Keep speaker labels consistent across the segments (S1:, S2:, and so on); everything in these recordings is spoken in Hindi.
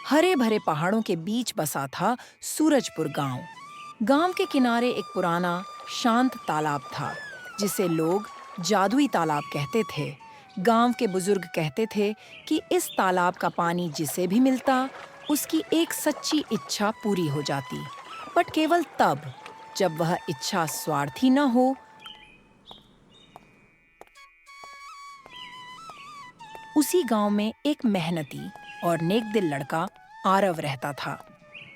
S1: हरे भरे पहाड़ों के बीच बसा था सूरजपुर गांव। गांव के किनारे एक पुराना शांत तालाब था जिसे लोग जादुई तालाब कहते थे। गांव के बुजुर्ग कहते थे कि इस तालाब का पानी जिसे भी मिलता उसकी एक सच्ची इच्छा पूरी हो जाती, बट केवल तब जब वह इच्छा स्वार्थी न हो। उसी गांव में एक मेहनती और नेकदिल लड़का आरव रहता था।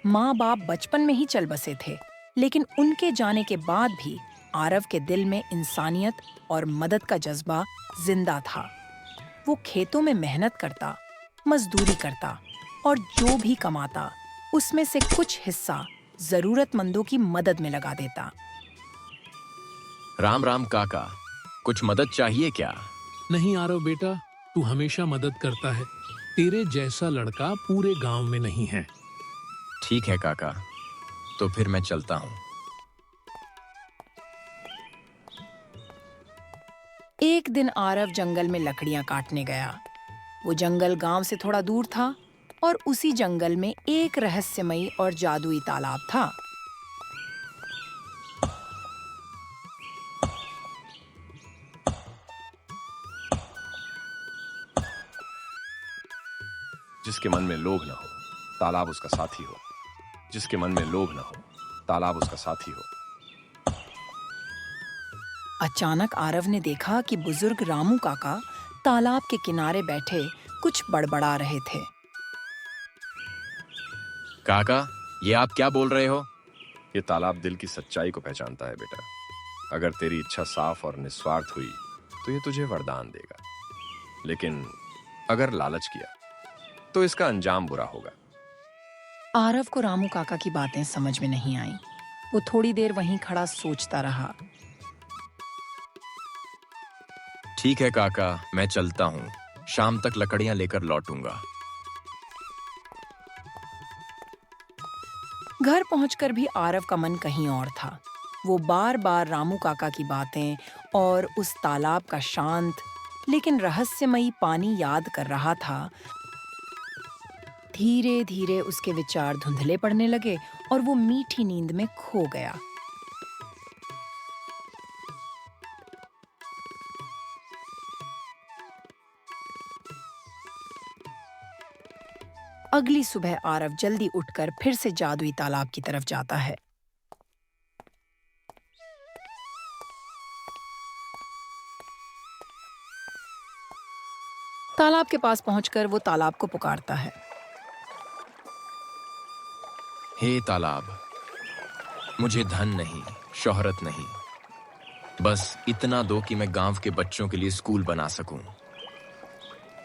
S1: माँ बाप बचपन में ही चल बसे थे, लेकिन उनके जाने के बाद भी आरव के दिल में इंसानियत और मदद का जज्बा जिंदा था। वो खेतों में मेहनत करता, मजदूरी करता और जो भी कमाता उसमें से कुछ हिस्सा जरूरतमंदों की मदद में लगा देता।
S2: राम राम काका, कुछ मदद चाहिए क्या?
S3: नहीं आरव बेटा, तू हमेशा मदद करता है। तेरे जैसा लड़का पूरे गांव में नहीं है।
S2: ठीक है काका, तो फिर मैं चलता हूँ।
S1: एक दिन आरव जंगल में लकड़ियां काटने गया। वो जंगल गांव से थोड़ा दूर था और उसी जंगल में एक रहस्यमयी और जादुई तालाब था।
S4: जिसके मन में लोभ न हो, तालाब उसका साथी हो। जिसके मन में लोभ न हो, तालाब उसका साथी हो।
S1: अचानक आरव ने देखा कि बुजुर्ग रामू काका तालाब के किनारे बैठे कुछ बड़बड़ा रहे थे।
S2: काका, ये आप क्या बोल रहे हो?
S4: ये तालाब दिल की सच्चाई को पहचानता है बेटा। अगर तेरी इच्छा साफ और निस्वार्थ हुई तो ये तुझे वरदान देगा, लेकिन अगर लालच किया तो इसका अंजाम बुरा होगा।
S1: आरव को रामू काका की बातें समझ में नहीं आईं। वो थोड़ी देर वहीं खड़ा सोचता रहा।
S2: ठीक है काका, मैं चलता हूँ। शाम तक लकड़ियां लेकर लौटूंगा।
S1: घर पहुंचकर भी आरव का मन कहीं और था। वो बार बार रामू काका की बातें और उस तालाब का शांत लेकिन रहस्यमयी पानी याद कर रहा था। धीरे धीरे उसके विचार धुंधले पड़ने लगे और वो मीठी नींद में खो गया। अगली सुबह आरव जल्दी उठकर फिर से जादुई तालाब की तरफ जाता है। तालाब के पास पहुंचकर वो तालाब को पुकारता है।
S2: हे तालाब, मुझे धन नहीं, शोहरत नहीं, बस इतना दो कि मैं गांव के बच्चों के लिए स्कूल बना सकूं।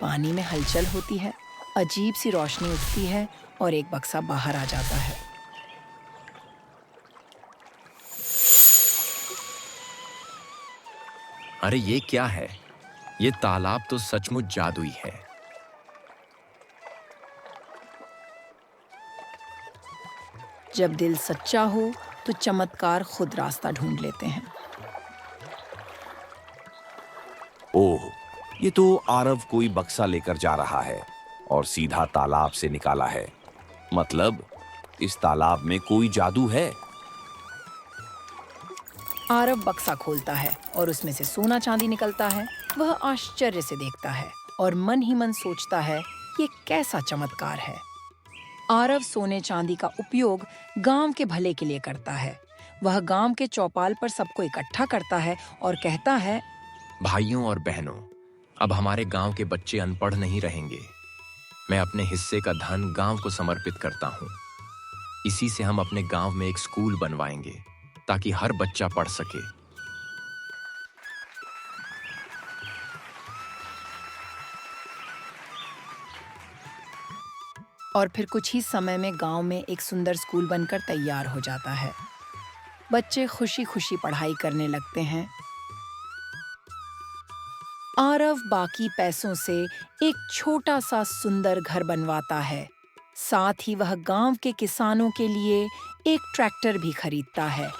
S1: पानी में हलचल होती है, अजीब सी रोशनी उठती है और एक बक्सा बाहर आ जाता है।
S2: अरे ये क्या है? ये तालाब तो सचमुच जादुई है।
S1: जब दिल सच्चा हो तो चमत्कार खुद रास्ता ढूंढ लेते हैं।
S5: ओह, ये तो आरव कोई बक्सा लेकर जा रहा है और सीधा तालाब से निकाला है। मतलब इस तालाब में कोई जादू है।
S1: आरव बक्सा खोलता है और उसमें से सोना चांदी निकलता है। वह आश्चर्य से देखता है और मन ही मन सोचता है, ये कैसा चमत्कार है। आरव सोने चांदी का उपयोग गांव के भले के लिए करता है। वह गांव के चौपाल पर सबको इकट्ठा करता है और कहता है,
S2: भाइयों और बहनों, अब हमारे गांव के बच्चे अनपढ़ नहीं रहेंगे। मैं अपने हिस्से का धन गांव को समर्पित करता हूं। इसी से हम अपने गांव में एक स्कूल बनवाएंगे ताकि हर बच्चा पढ़ सके।
S1: और फिर कुछ ही समय में गांव में एक सुंदर स्कूल बनकर तैयार हो जाता है। बच्चे खुशी खुशी पढ़ाई करने लगते हैं। आरव बाकी पैसों से एक छोटा सा सुंदर घर बनवाता है। साथ ही वह गांव के किसानों के लिए एक ट्रैक्टर भी खरीदता है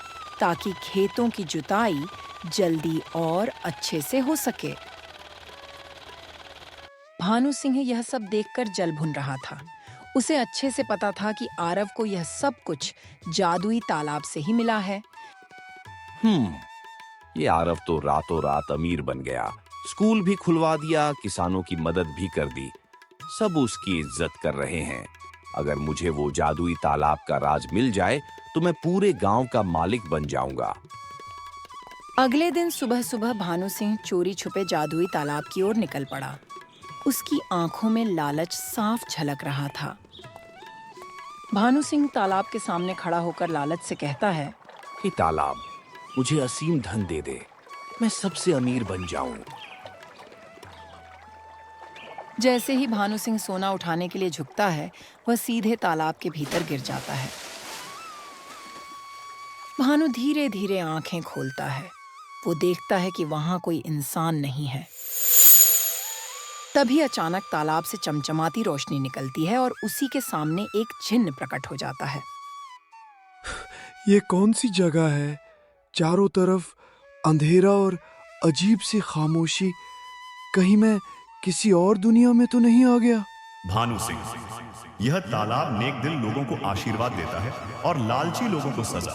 S1: ताकि खेतों की जुताई जल्दी और अच्छे से हो सके। भानु सिंह यह सब देखकर जल भुन रहा था। उसे अच्छे से पता था कि आरव को यह सब कुछ जादुई तालाब से ही मिला है।
S5: ये आरव तो रातों रात अमीर बन गया, स्कूल भी खुलवा दिया, किसानों की मदद भी कर दी। सब उसकी इज्जत कर रहे हैं। अगर मुझे वो जादुई तालाब का राज मिल जाए तो मैं पूरे गांव का मालिक बन जाऊंगा।
S1: अगले दिन सुबह सुबह भानु सिंह चोरी छुपे जादुई तालाब की ओर निकल पड़ा। उसकी आंखों में लालच साफ झलक रहा था। भानु सिंह तालाब के सामने खड़ा होकर लालच से कहता है,
S5: हे तालाब, मुझे असीम धन दे दे, मैं सबसे अमीर बन जाऊं।
S1: जैसे ही भानु सिंह सोना उठाने के लिए झुकता है, वह सीधे तालाब के भीतर गिर जाता है। भानु धीरे धीरे आंखें खोलता है। वो देखता है कि वहां कोई इंसान नहीं है। तभी अचानक तालाब से चमचमाती रोशनी निकलती है और उसी के सामने एक चिन्ह प्रकट हो जाता है।
S6: ये कौन सी जगह है? चारों तरफ अंधेरा और अजीब सी खामोशी। कहीं मैं किसी और दुनिया में तो नहीं आ गया?
S7: भानु सिंह, यह तालाब नेक दिल लोगों को आशीर्वाद देता है और लालची लोगों को सजा।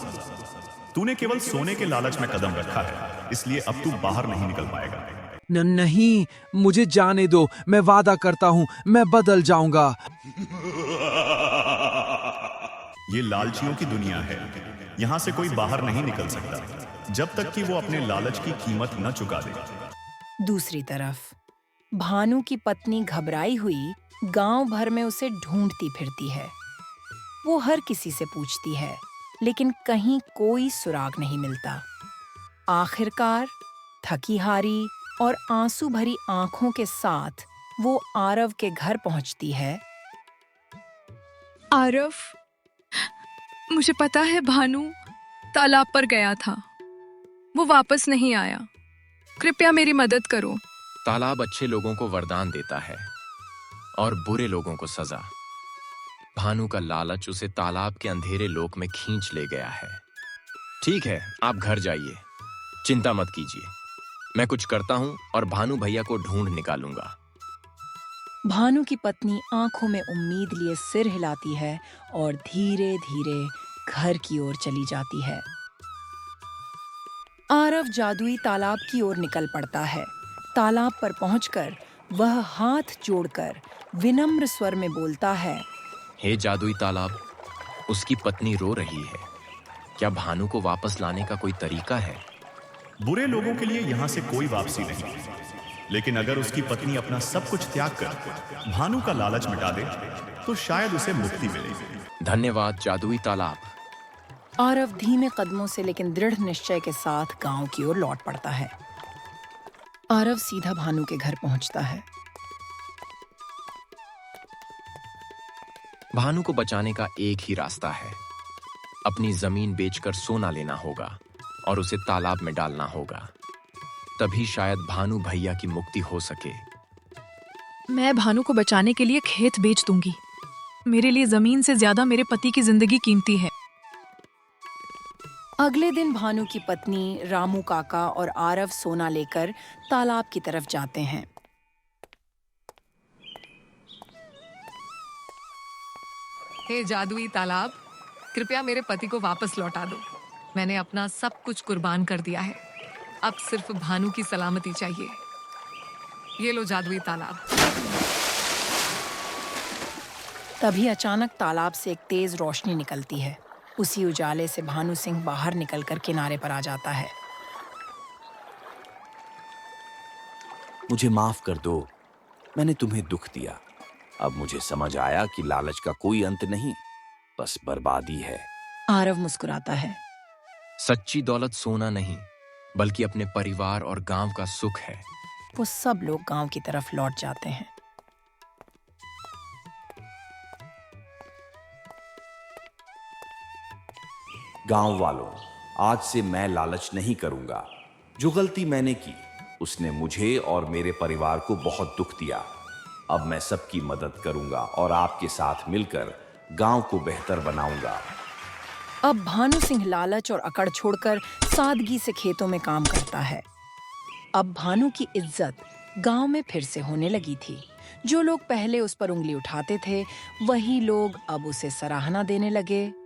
S7: तूने केवल सोने के लालच में कदम रखा है, इसलिए अब तू बाहर नहीं निकल पाएगा।
S8: नहीं, मुझे जाने दो। मैं वादा करता हूँ, मैं बदल जाऊंगा।
S7: ये लालचियों की दुनिया है। यहाँ से कोई बाहर नहीं निकल सकता जब तक कि वो अपने लालच की कीमत न चुका दे।
S1: दूसरी तरफ भानु की पत्नी घबराई हुई गांव भर में उसे ढूंढती फिरती है। वो हर किसी से पूछती है, लेकिन कहीं कोई सुराग नहीं मिलता। आखिरकार थकी हारी और आंसू भरी आंखों के साथ वो आरव के घर पहुंचती है।
S9: आरव, मुझे पता है भानु तालाब पर गया था, वो वापस नहीं आया। कृपया मेरी मदद करो।
S2: तालाब अच्छे लोगों को वरदान देता है और बुरे लोगों को सजा। भानु का लालच उसे तालाब के अंधेरे लोक में खींच ले गया है। ठीक है, आप घर जाइए, चिंता मत कीजिए। मैं कुछ करता हूं और भानु भैया को ढूंढ निकालूंगा।
S1: भानु की पत्नी आंखों में उम्मीद लिए सिर हिलाती है और धीरे धीरे घर की ओर चली जाती है। आरव जादुई तालाब की ओर निकल पड़ता है। तालाब पर पहुंचकर वह हाथ जोड़कर विनम्र स्वर में बोलता है,
S2: हे जादुई तालाब, उसकी पत्नी रो रही है। क्या भानु को वापस लाने का कोई तरीका है?
S7: बुरे लोगों के लिए यहाँ से कोई वापसी नहीं, लेकिन अगर उसकी पत्नी अपना सब कुछ त्याग कर भानु का लालच मिटा दे तो शायद उसे मुक्ति मिलेगी।
S2: धन्यवाद जादुई तालाब।
S1: आरव धीमे कदमों से लेकिन दृढ़ निश्चय के साथ गांव की ओर लौट पड़ता है। आरव सीधा भानु के घर पहुंचता है।
S2: भानु को बचाने का एक ही रास्ता है, अपनी जमीन बेचकर सोना लेना होगा और उसे तालाब में डालना होगा। तभी शायद भानु भैया की मुक्ति हो सके।
S9: मैं भानु को बचाने के लिए खेत बेच दूंगी। मेरे लिए जमीन से ज्यादा मेरे पति की जिंदगी कीमती है।
S1: अगले दिन भानु की पत्नी, रामू काका और आरव सोना लेकर तालाब की तरफ जाते हैं।
S10: हे जादुई तालाब, कृपया मेरे पति को वापस लौटा दो। मैंने अपना सब कुछ कुर्बान कर दिया है। अब सिर्फ भानु की सलामती चाहिए। ये लो जादुई तालाब।
S1: तभी अचानक तालाब से एक तेज रोशनी निकलती है। उसी उजाले से भानु सिंह बाहर निकलकर किनारे पर आ जाता है।
S5: मुझे माफ कर दो, मैंने तुम्हें दुख दिया। अब मुझे समझ आया कि लालच का कोई अंत नहीं, बस बर्बादी है।
S1: आरव मुस्कुराता है।
S2: सच्ची दौलत सोना नहीं, बल्कि अपने परिवार और गांव का सुख है।
S1: वो सब लोग गांव की तरफ लौट जाते हैं।
S5: गांव वालों, आज से मैं लालच नहीं करूंगा। जो गलती मैंने की उसने मुझे और मेरे परिवार को बहुत दुख दिया। अब मैं सबकी मदद करूंगा और आपके साथ मिलकर गांव को बेहतर बनाऊंगा।
S1: अब भानु सिंह लालच और अकड़ छोड़कर सादगी से खेतों में काम करता है। अब भानु की इज्जत गांव में फिर से होने लगी थी। जो लोग पहले उस पर उंगली उठाते थे वही लोग अब उसे सराहना देने लगे।